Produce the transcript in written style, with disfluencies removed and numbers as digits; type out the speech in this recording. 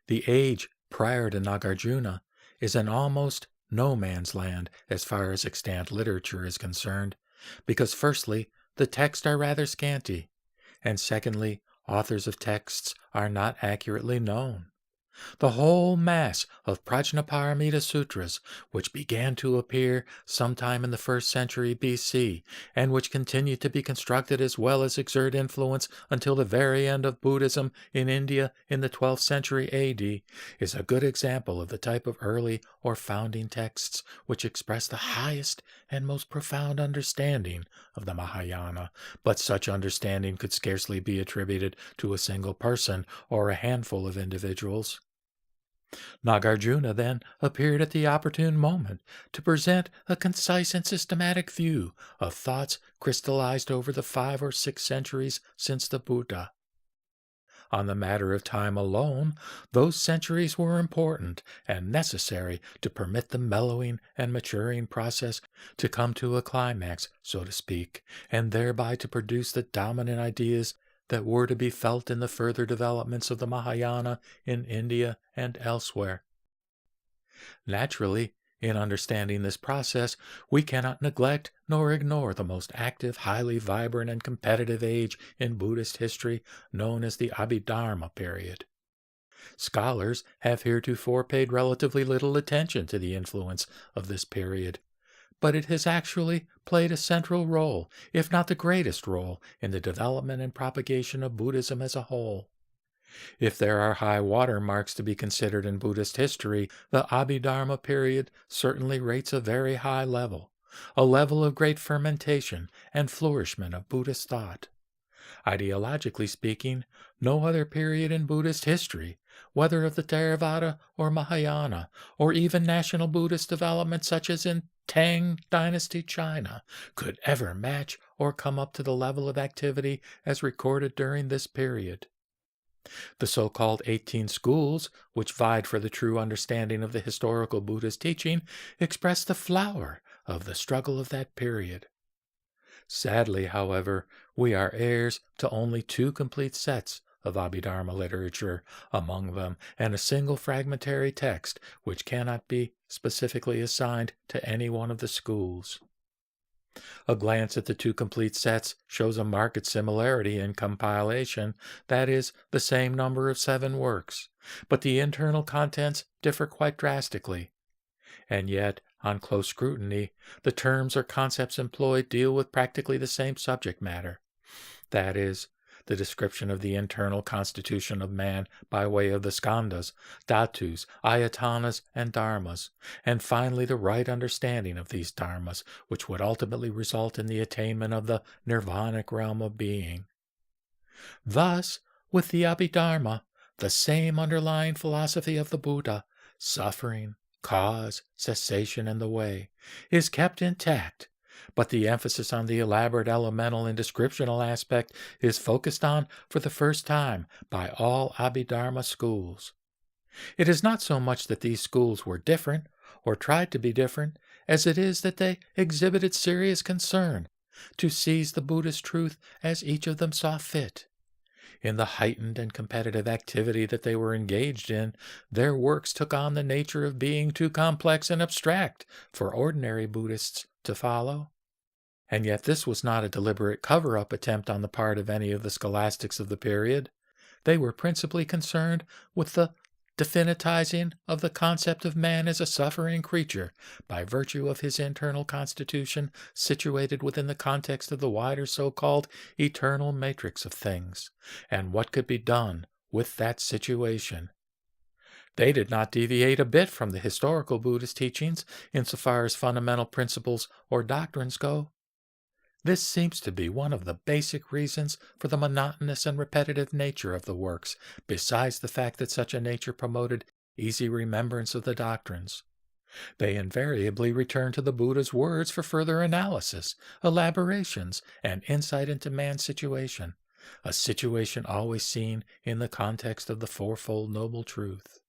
The age prior to Nagarjuna is an almost no man's land as far as extant literature is concerned, because firstly, the texts are rather scanty, and secondly, authors of texts are not accurately known. The whole mass of Prajnaparamita Sutras, which began to appear sometime in the 1st century BC, and which continued to be constructed as well as exert influence until the very end of Buddhism in India in the 12th century AD, is a good example of the type of early or founding texts which express the highest and most profound understanding of the Mahayana, but such understanding could scarcely be attributed to a single person or a handful of individuals. Nagarjuna then appeared at the opportune moment to present a concise and systematic view of thoughts crystallized over the 5 or 6 centuries since the Buddha. On the matter of time alone, those centuries were important and necessary to permit the mellowing and maturing process to come to a climax, so to speak, and thereby to produce the dominant ideas that were to be felt in the further developments of the Mahayana in India and elsewhere. Naturally, in understanding this process, we cannot neglect nor ignore the most active, highly vibrant, and competitive age in Buddhist history known as the Abhidharma period. Scholars have heretofore paid relatively little attention to the influence of this period, but it has actually played a central role, if not the greatest role, in the development and propagation of Buddhism as a whole. If there are high water marks to be considered in Buddhist history, the Abhidharma period certainly rates a very high level, a level of great fermentation and flourishment of Buddhist thought. Ideologically speaking, no other period in Buddhist history, whether of the Theravada or Mahayana, or even national Buddhist development such as in Tang Dynasty China, could ever match or come up to the level of activity as recorded during this period. The so-called 18 schools, which vied for the true understanding of the historical Buddhist teaching, express the flower of the struggle of that period. Sadly, however, we are heirs to only 2 complete sets of Abhidharma literature among them, and a single fragmentary text which cannot be specifically assigned to any one of the schools. A glance at the 2 complete sets shows a marked similarity in compilation, that is, the same number of 7 works, but the internal contents differ quite drastically. And yet, on close scrutiny, the terms or concepts employed deal with practically the same subject matter, that is, the description of the internal constitution of man by way of the skandhas, dhatus, ayatanas, and dharmas, and finally the right understanding of these dharmas, which would ultimately result in the attainment of the nirvanic realm of being. Thus, with the Abhidharma, the same underlying philosophy of the Buddha, suffering, cause, cessation, and the way, is kept intact, but the emphasis on the elaborate elemental and descriptional aspect is focused on for the first time by all Abhidharma schools. It is not so much that these schools were different, or tried to be different, as it is that they exhibited serious concern to seize the Buddhist truth as each of them saw fit. In the heightened and competitive activity that they were engaged in, their works took on the nature of being too complex and abstract for ordinary Buddhists to follow. And yet this was not a deliberate cover-up attempt on the part of any of the scholastics of the period. They were principally concerned with the definitizing of the concept of man as a suffering creature by virtue of his internal constitution situated within the context of the wider so-called eternal matrix of things, and what could be done with that situation. They did not deviate a bit from the historical Buddhist teachings insofar as fundamental principles or doctrines go. This seems to be one of the basic reasons for the monotonous and repetitive nature of the works, besides the fact that such a nature promoted easy remembrance of the doctrines. They invariably return to the Buddha's words for further analysis, elaborations, and insight into man's situation, a situation always seen in the context of the fourfold noble truth.